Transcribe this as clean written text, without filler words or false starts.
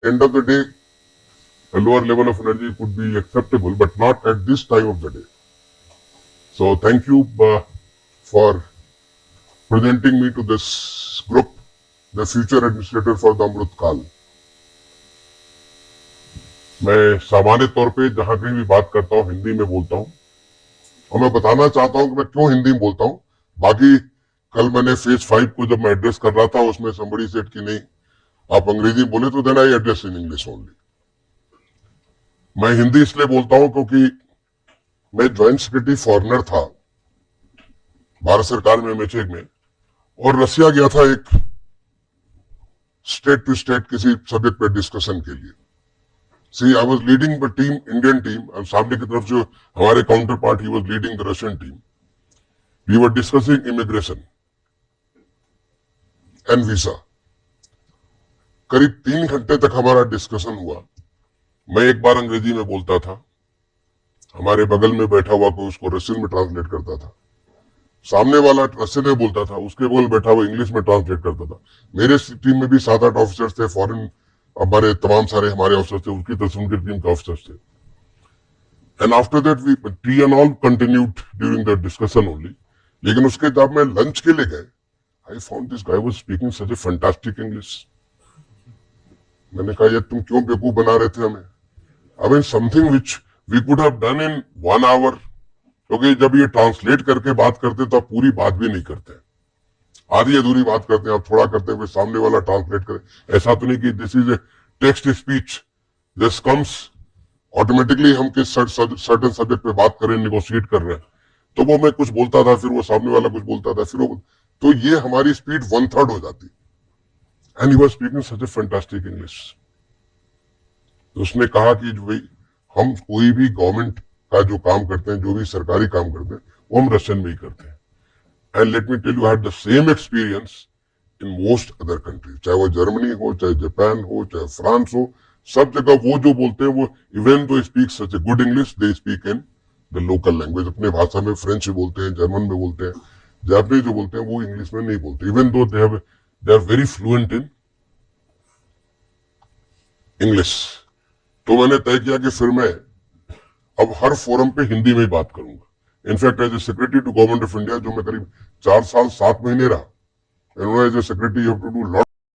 end of the day, a lower level of energy could be acceptable, but not at this time of the day. So thank you for presenting me to this group, the future administrator for the Amrut Kal. मैं सामान्य तौर पे जहां कहीं भी बात करता हूं हिंदी में बोलता हूं और मैं बताना चाहता हूं कि मैं क्यों हिंदी में बोलता हूं। बाकी कल मैंने फेज 5 को जब मैं एड्रेस कर रहा था उसमें somebody said कि नहीं आप अंग्रेजी में बोले तो then I address in English only. मैं हिंदी इसलिए बोलता हूं क्योंकि मैं ज्वाइंट सेक्रेटरी फॉरेनर था भारत सरकार में एमएचए में, और रसिया गया था एक स्टेट टू स्टेट किसी सब्जेक्ट पे डिस्कशन के लिए। See I was leading the team, Indian team, और सामने की तरफ जो हमारे counterpart he was leading the Russian team. We were discussing immigration and visa. करीब 3 घंटे तक हमारा डिस्कशन हुआ। मैं एक बार अंग्रेजी में बोलता था, हमारे बगल में बैठा हुआ कोई उसको रशियन में ट्रांसलेट करता था, सामने वाला रशियन में बोलता था, उसके बगल बैठा हुआ इंग्लिश में ट्रांसलेट करता था। मेरे टीम में भी 7-8 ऑफिसर्स थे फॉरेन, हमारे तमाम सारे हमारे ऑफिसर्स थे, उसकी तरफ उनकी टीम के ऑफिसर्स थे। And after that we T and all continued during the discussion only. लेकिन उसके जब मैं लंच के लिए गए, I found this guy was speaking such A fantastic English. मैंने कहा यार तुम क्यों बेवकूफ बना रहे थे हमें? I mean something which we could have done in 1 hour, क्योंकि जब ये ट्रांसलेट करके बात करते तो आप पूरी बात भी नहीं करते, आधी अधूरी बात करते हैं, आप थोड़ा करते हैं, फिर सामने वाला ट्रांसलेट करे। ऐसा तो नहीं कि this is a text speech, this comes automatically. हम किस सर्टेन सब्जेक्ट पे बात कर रहे हैं, निगोशिएट कर रहे हैं, तो वो मैं कुछ बोलता था, फिर वो सामने वाला कुछ बोलता था, फिर वो, तो ये हमारी स्पीड 1/3 हो जाती। And he was speaking such A fantastic English. उसने कहा कि भाई हम कोई भी गवर्नमेंट का जो काम करते हैं, जो भी सरकारी काम करते हैं, वो हम रशियन में ही करते हैं। And let me tell you, I had the same experience in most other countries, चाहे वो जर्मनी हो, चाहे जापान हो, चाहे फ्रांस हो, सब जगह वो जो बोलते हैं वो even though speak such a good English, they speak in the local language, अपने भाषा में। फ्रेंच में बोलते हैं, जर्मन में बोलते हैं, जापानीज जो बोलते हैं वो इंग्लिश में नहीं बोलते, even though they are very fluent in English. तो मैंने तय किया कि फिर मैं अब हर फोरम पे हिंदी में ही बात करूंगा। In fact as a secretary to government of India, जो मैं करीब 4 साल 7 महीने रहा, and as a secretary you have to do lot